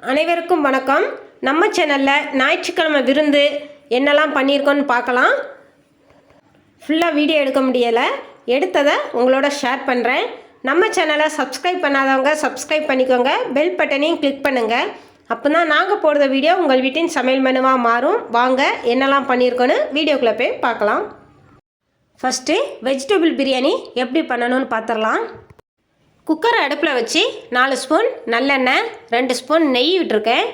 அனைவருக்கும் வணக்கம். நம்ம சேனலில் ஞாயிற்றுக்கிழமை விருந்து என்னெல்லாம் பண்ணியிருக்கோன்னு பார்க்கலாம். ஃபுல்லாக வீடியோ எடுக்க முடியலை, எடுத்ததை உங்களோட ஷேர் பண்ணுறேன். நம்ம சேனலை சப்ஸ்கிரைப் பண்ணாதவங்க சப்ஸ்கிரைப் பண்ணிக்கோங்க, பெல் பட்டனையும் கிளிக் பண்ணுங்கள். அப்போ தான் நாங்கள் போடுற வீடியோ உங்கள் வீட்டின் சமையல் மெனுவாக மாறும். வாங்க என்னெல்லாம் பண்ணியிருக்கோன்னு வீடியோக்குள்ளே போய் பார்க்கலாம். ஃபஸ்ட்டு வெஜிடபிள் பிரியாணி எப்படி பண்ணணும்னு பார்த்துடலாம். குக்கரை அடுப்பில் வச்சு 4 ஸ்பூன் நல்லெண்ணெய், 2 ஸ்பூன் நெய் விட்டுருக்கேன்.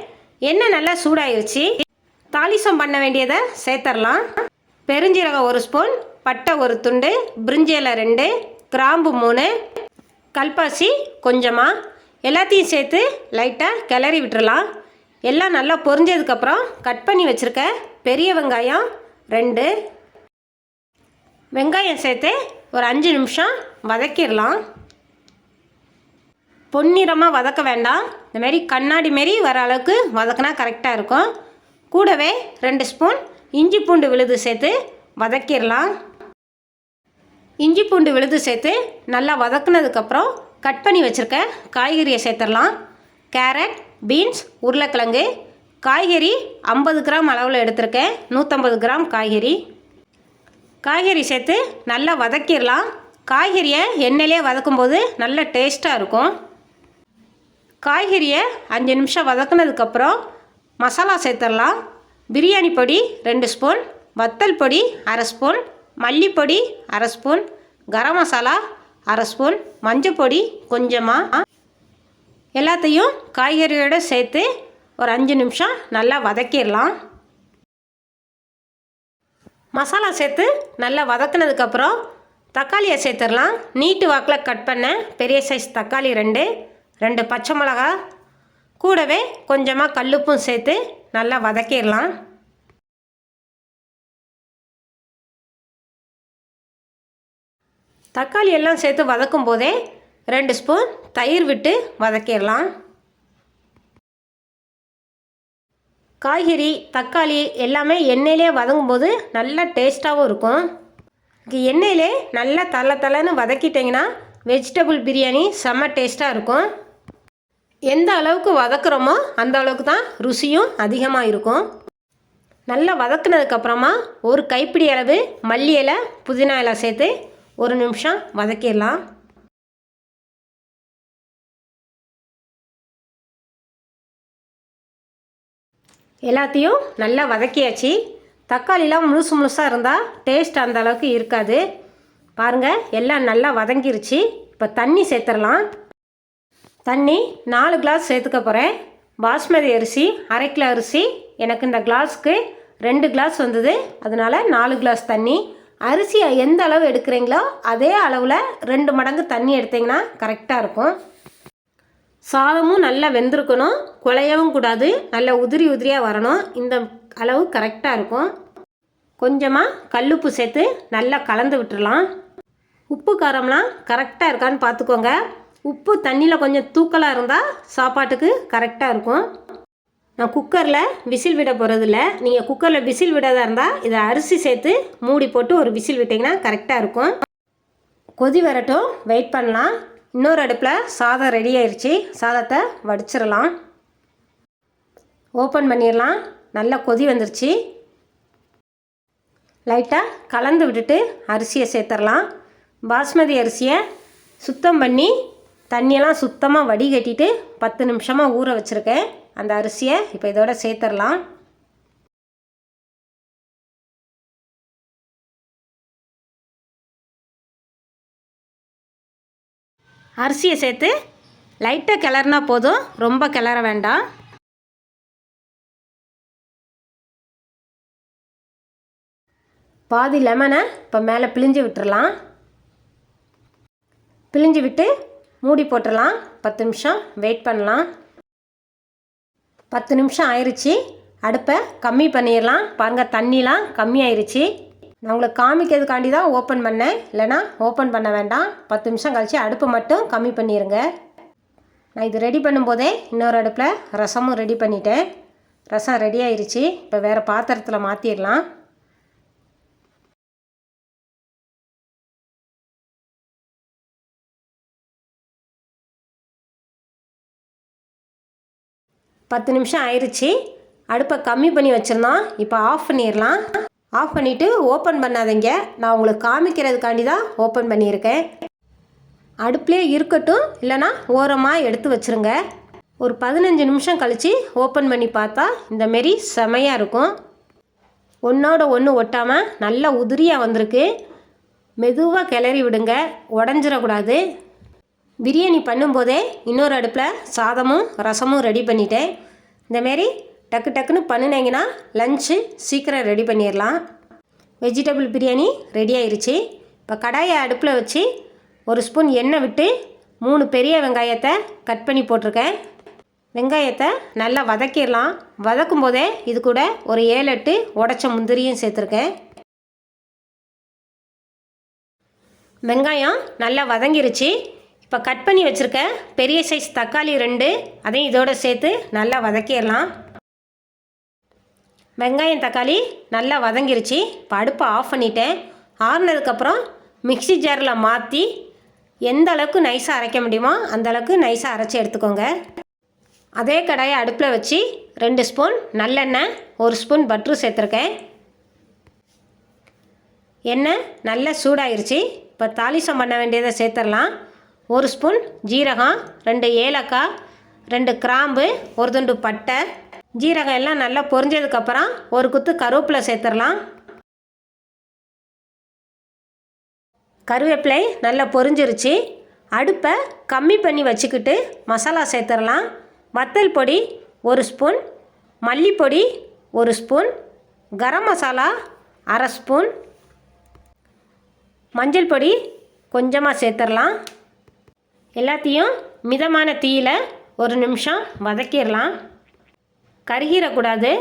எண்ணெய் நல்லா சூடாகிடுச்சு. தாளிசம் பண்ண வேண்டியதை சேர்த்துடலாம். பெருஞ்சீரகம் 1 ஸ்பூன், பட்டை 1 துண்டு, பிரிஞ்சி இலை 2, கிராம்பு 3, கல்பாசி கொஞ்சமாக, எல்லாத்தையும் சேர்த்து லைட்டாக கிளறி விட்டுறலாம். எல்லாம் நல்லா பொரிஞ்சதுக்கப்புறம் கட் பண்ணி வச்சுருக்க பெரிய வெங்காயம் 2, வெங்காயம் சேர்த்து ஒரு 5 நிமிஷம் வதக்கிடலாம். பொன்னிறமாக வதக்க வேண்டாம், இந்தமாரி கண்ணாடி மாரி வர அளவுக்கு வதக்கினா கரெக்டாக இருக்கும். கூடவே 2 ஸ்பூன் இஞ்சி பூண்டு விழுது சேர்த்து வதக்கிடலாம். இஞ்சி பூண்டு விழுது சேர்த்து நல்லா வதக்குனதுக்கப்புறம் கட் பண்ணி வச்சுருக்க காய்கறியை சேர்த்துடலாம். கேரட், பீன்ஸ், உருளைக்கிழங்கு. காய்கறி 50 கிராம் அளவில் எடுத்திருக்கேன், 150 கிராம் காய்கறி சேர்த்து நல்லா வதக்கிடலாம். காய்கறியை எண்ணெயிலே வதக்கும்போது நல்ல டேஸ்ட்டாக இருக்கும். காய்கறியை 5 நிமிஷம் வதக்குனதுக்கப்புறம் மசாலா சேர்த்துடலாம். பிரியாணி பொடி 2 ஸ்பூன், வத்தல் பொடி 1/2 spoon, மல்லிப்பொடி 1/2 spoon, garam masala 1/2 spoon, மஞ்சள் பொடி கொஞ்சமாக. எல்லாத்தையும் காய்கறியோடு சேர்த்து ஒரு 5 நிமிஷம் நல்லா வதக்கிடலாம். மசாலா சேர்த்து நல்லா வதக்குனதுக்கப்புறம் தக்காளியை சேர்த்துடலாம். நீட்டு வாக்கில் கட் பண்ண பெரிய சைஸ் தக்காளி 2 பச்சை மிளகா, கூடவே கொஞ்சமாக கல்லுப்பும் சேர்த்து நல்லா வதக்கிடலாம். தக்காளி எல்லாம் சேர்த்து வதக்கும் போதே 2 ஸ்பூன் தயிர் விட்டு வதக்கிடலாம். காய்கறி தக்காளி எல்லாமே எண்ணெயிலே வதங்கும்போது நல்லா டேஸ்ட்டாகவும் இருக்கும். எண்ணெயிலே நல்லா தள்ளன்னு வதக்கிட்டிங்கன்னா வெஜிடபிள் பிரியாணி செம்ம டேஸ்ட்டாக இருக்கும். எந்த அளவுக்கு வதக்குறோமோ அந்த அளவுக்கு தான் ருசியும் அதிகமாக இருக்கும். நல்லா வதக்குனதுக்கப்புறமா ஒரு கைப்பிடி அளவு மல்லி இலை, புதினா இலை சேர்த்து 1 நிமிஷம் வதக்கிடலாம். எல்லாத்தையும் நல்லா வதக்கியாச்சு. தக்காளிலாம் முழுசாக இருந்தால் டேஸ்ட் அந்த அளவுக்கு இருக்காது. பாருங்கள், எல்லாம் நல்லா வதங்கிருச்சு. இப்போ தண்ணி சேர்த்துடலாம். தண்ணி 4 கிளாஸ் சேர்த்துக்க போகிறேன். பாஸ்மதி அரிசி 1/2 கிலோ அரிசி, எனக்கு இந்த கிளாஸுக்கு 2 கிளாஸ் வந்தது, அதனால் 4 கிளாஸ் தண்ணி. அரிசி எந்த அளவு எடுக்கிறீங்களோ அதே அளவில் 2 மடங்கு தண்ணி எடுத்திங்கன்னா கரெக்டாக இருக்கும். சாதமும் நல்லா வெந்திருக்கணும், குழையவும் கூடாது, நல்லா உதிரியாக வரணும். இந்த அளவு கரெக்டாக இருக்கும். கொஞ்சமாக கல்லுப்பு சேர்த்து நல்லா கலந்து விட்டுடலாம். உப்பு காரம்லாம் கரெக்டாக இருக்கான்னு பார்த்துக்கோங்க. உப்பு தண்ணியில் கொஞ்சம் தூக்கலாக இருந்தால் சாப்பாட்டுக்கு கரெக்டாக இருக்கும். நான் குக்கரில் விசில் விட போகிறதில்ல. நீங்கள் குக்கரில் விசில் விடாத இருந்தால் இதை அரிசி சேர்த்து மூடி போட்டு ஒரு விசில் விட்டிங்கன்னா கரெக்டாக இருக்கும். கொதி வரட்டும், வெயிட் பண்ணலாம். இன்னொரு அடுப்பில் சாதம் ரெடி ஆயிடுச்சு. சாதத்தை வடிச்சிடலாம். ஓப்பன் பண்ணிடலாம். நல்லா கொதி வந்துருச்சு. லைட்டாக கலந்து விட்டுட்டு அரிசியை சேர்த்துடலாம். பாஸ்மதி அரிசியை சுத்தம் பண்ணி தண்ணியெல்லாம் சுத்தமாக வடிகட்டிட்டு 10 நிமிஷமாக ஊற வச்சுருக்கேன். அந்த அரிசியை இப்போ இதோட சேர்த்துடலாம். அரிசியை சேர்த்து லைட்டாக கிளறினா போதும், ரொம்ப கிளற வேண்டாம். பாதி லெமனை இப்போ மேலே பிழிஞ்சு விட்டுறலாம். பிழிஞ்சு விட்டு மூடி போட்டுடலாம். 10 நிமிஷம் வெயிட் பண்ணலாம். 10 நிமிஷம் ஆயிடுச்சு. அடுப்பை கம்மி பண்ணிடலாம். பாருங்கள், தண்ணிலாம் கம்மி ஆயிடுச்சு. நான் உங்களுக்கு காமிக்கிறதுக்காண்டி தான் ஓப்பன் பண்ணேன், இல்லைனா ஓப்பன் பண்ண வேண்டாம். 10 நிமிஷம் கழித்து அடுப்பு மட்டும் கம்மி பண்ணிடுங்க. நான் இது ரெடி பண்ணும்போதே இன்னொரு அடுப்பில் ரசமும் ரெடி பண்ணிட்டேன். ரசம் ரெடி ஆயிடுச்சு. இப்போ வேறு பாத்திரத்தில் மாற்றிடலாம். 10 நிமிஷம் ஆயிடுச்சு. அடுப்பை கம்மி பண்ணி வச்சுருந்தோம். இப்போ ஆஃப் பண்ணிடலாம். ஆஃப் பண்ணிவிட்டு ஓப்பன் பண்ணாதீங்க, நான் உங்களுக்கு காமிக்கிறதுக்காண்டி தான் ஓப்பன் பண்ணியிருக்கேன். அடுப்புலேயே இருக்கட்டும், இல்லைனா ஓரமாக எடுத்து வச்சுருங்க. ஒரு 15 நிமிஷம் கழித்து ஓப்பன் பண்ணி பார்த்தா இந்தமாரி செமையாக இருக்கும். ஒன்றோட ஒன்று ஒட்டாமல் நல்லா உதிரியாக வந்திருக்கு. மெதுவாக கிளறி விடுங்க, உடஞ்சிடக்கூடாது. பிரியாணி பண்ணும்போதே இன்னொரு அடுப்பில் சாதமும் ரசமும் ரெடி பண்ணிட்டேன். இந்தமாரி டக்கு டக்குன்னு பண்ணினீங்கன்னா லஞ்சு சீக்கிரம் ரெடி பண்ணிடலாம். வெஜிடபிள் பிரியாணி ரெடி ஆயிடுச்சு. இப்போ கடாயை அடுப்பில் வச்சு 1 ஸ்பூன் எண்ணெய் விட்டு 3 பெரிய வெங்காயத்தை கட் பண்ணி போட்டிருக்கேன். வெங்காயத்தை நல்லா வதக்கிடலாம். வதக்கும் போதே இது கூட ஒரு 7-8 உடைச்ச முந்திரியும் சேர்த்துருக்கேன். வெங்காயம் நல்லா வதங்கிருச்சு. இப்போ கட் பண்ணி வச்சுருக்க பெரிய சைஸ் தக்காளி 2 அதையும் இதோடு சேர்த்து நல்லா வதக்கிடலாம். வெங்காயம் தக்காளி நல்லா வதங்கிருச்சு. இப்போ அடுப்பை ஆஃப் பண்ணிட்டேன். ஆறுனதுக்கப்புறம் மிக்ஸி ஜாரில் மாற்றி எந்த அளவுக்கு நைஸாக அரைக்க முடியுமோ அந்தளவுக்கு நைஸாக அரைச்சி எடுத்துக்கோங்க. அதே கடாயை அடுப்பில் வச்சு 2 ஸ்பூன் நல்லெண்ணெய் 1 ஸ்பூன் பட்ரு சேர்த்துருக்கேன். எண்ணெய் நல்லா சூடாயிருச்சு. இப்போ தாளிசம் பண்ண வேண்டியதை சேர்த்துடலாம். 1 ஸ்பூன் ஜீரகம், 2 ஏலக்காய், 2 கிராம்பு, 1 துண்டு பட்டை. ஜீரகம் எல்லாம் நல்லா பொரிஞ்சதுக்கப்புறம் 1 குத்து கருவேப்பிலை சேர்த்துடலாம். கருவேப்பிலை நல்லா பொரிஞ்சிருச்சு. அடுப்பை கம்மி பண்ணி வச்சுக்கிட்டு மசாலா சேர்த்துடலாம். வத்தல் பொடி 1 spoon, மல்லிப்பொடி 1 spoon, garam masala 1/2 spoon, மஞ்சள் பொடி கொஞ்சமாக சேர்த்துடலாம். எல்லாத்தையும் மிதமான தீயில் 1 நிமிஷம் வதக்கிடலாம். கருகிடக்கூடாது,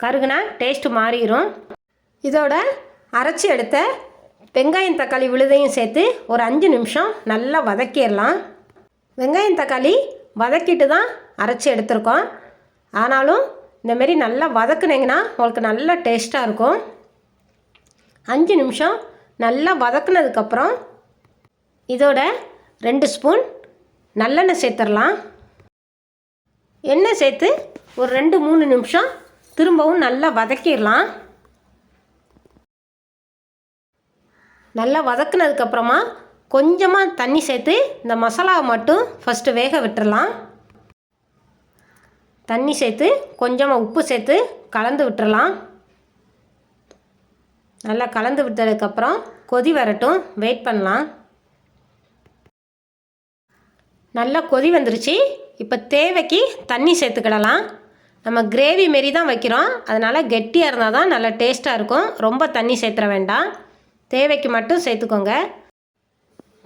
கருகுனா டேஸ்ட்டு மாறிடும். இதோட அரைச்சி எடுத்த வெங்காயம் தக்காளி விழுதையும் சேர்த்து ஒரு 5 நிமிஷம் நல்லா வதக்கிடலாம். வெங்காயம் தக்காளி வதக்கிட்டு தான் அரைச்சி எடுத்துருக்கோம். ஆனாலும் இந்தமாரி நல்லா வதக்குனீங்கன்னா உங்களுக்கு நல்லா டேஸ்ட்டாக இருக்கும். 5 நிமிஷம் நல்லா வதக்குனதுக்கப்புறம் இதோட 2 ஸ்பூன் நல்லெண்ணெய் சேர்த்துடலாம். எண்ணெய் சேர்த்து ஒரு 2-3 நிமிஷம் திரும்பவும் நல்லா வதக்கிடலாம். நல்லா வதக்குனதுக்கப்புறமா கொஞ்சமாக தண்ணி சேர்த்து இந்த மசாலாவை மட்டும் ஃபஸ்ட்டு வேக விட்டுறலாம். தண்ணி சேர்த்து கொஞ்சமாக உப்பு சேர்த்து கலந்து விட்டுறலாம். நல்லா கலந்து விட்டதுக்கப்புறம் கொதி வரட்டும், வெயிட் பண்ணலாம். நல்லா கொதி வந்துருச்சு. இப்போ தேவைக்கு தண்ணி சேர்த்துக்கிடலாம். நம்ம கிரேவி மாரி தான் வைக்கிறோம், அதனால் கெட்டியாக இருந்தால் தான் நல்லா டேஸ்ட்டாக இருக்கும். ரொம்ப தண்ணி சேர்த்துற வேண்டாம், தேவைக்கு மட்டும் சேர்த்துக்கோங்க.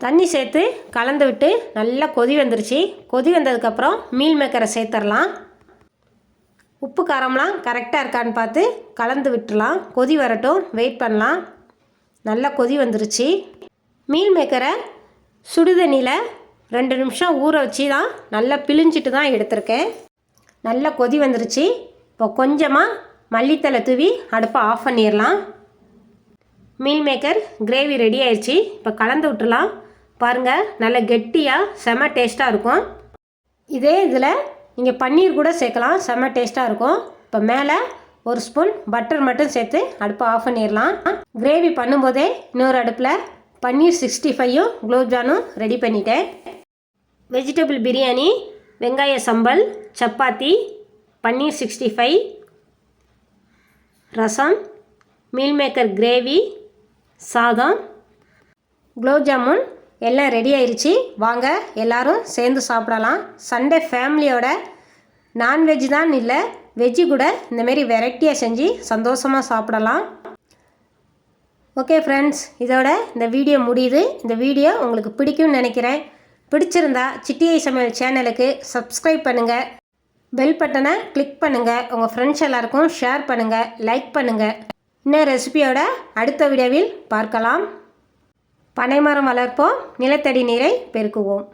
தண்ணி சேர்த்து கலந்து விட்டு நல்லா கொதி வந்துருச்சு. கொதி வந்ததுக்கப்புறம் மீல் மேக்கரை சேர்த்துடலாம். உப்பு காரம்லாம் கரெக்டாக இருக்கான்னு பார்த்து கலந்து விட்டுலாம். கொதி வரட்டும், வெயிட் பண்ணலாம். நல்லா கொதி வந்துருச்சு. மீல் மேக்கரை சுடுதண்ணியில் 2 நிமிஷம் ஊற வச்சு தான் நல்லா பிழிஞ்சிட்டு தான் எடுத்திருக்கேன். நல்லா கொதி வந்துருச்சு. இப்போ கொஞ்சமாக மல்லித்தலை தூவி அடுப்பை ஆஃப் பண்ணிடலாம். மீல் மேக்கர் கிரேவி ரெடி ஆயிடுச்சு. இப்போ கலந்து விட்டுலாம். பாருங்கள், நல்லா கெட்டியாக செம டேஸ்ட்டாக இருக்கும். இதே இதில் நீங்கள் பன்னீர் கூட சேர்க்கலாம், செம டேஸ்ட்டாக இருக்கும். இப்போ மேலே 1 ஸ்பூன் பட்டர் மட்டும் சேர்த்து அடுப்பை ஆஃப் பண்ணிடலாம். கிரேவி பண்ணும்போதே இன்னொரு அடுப்பில் பன்னீர் 65 குலோப்ஜானும் ரெடி பண்ணிட்டேன். வெஜிடபிள் பிரியாணி, வெங்காய சம்பல், சப்பாத்தி, பன்னீர் 65, ரசம், மீல் மேக்கர் கிரேவி, சாதம், குலோப் ஜாமுன் எல்லாம் ரெடி ஆயிடுச்சு. வாங்க எல்லோரும் சேர்ந்து சாப்பிடலாம். சண்டே ஃபேமிலியோட நான்வெஜ் தான் இல்லை, வெஜ்ஜு கூட இந்தமாரி வெரைட்டியாக செஞ்சு சந்தோஷமாக சாப்பிடலாம். ஓகே ஃப்ரெண்ட்ஸ், இதோட இந்த வீடியோ முடியுது. இந்த வீடியோ உங்களுக்கு பிடிக்கும்னு நினைக்கிறேன். பிடிச்சிருந்தா சிட்டியை சமையல் சேனலுக்கு சப்ஸ்கிரைப் பண்ணுங்கள், பெல் பட்டனை கிளிக் பண்ணுங்கள், உங்கள் ஃப்ரெண்ட்ஸ் எல்லாருக்கும் ஷேர் பண்ணுங்கள், லைக் பண்ணுங்கள். இன்னும் ரெசிபியோட அடுத்த வீடியோவில் பார்க்கலாம். பனைமரம் வளர்ப்போம், நிலத்தடி நீரை பெருக்குவோம்.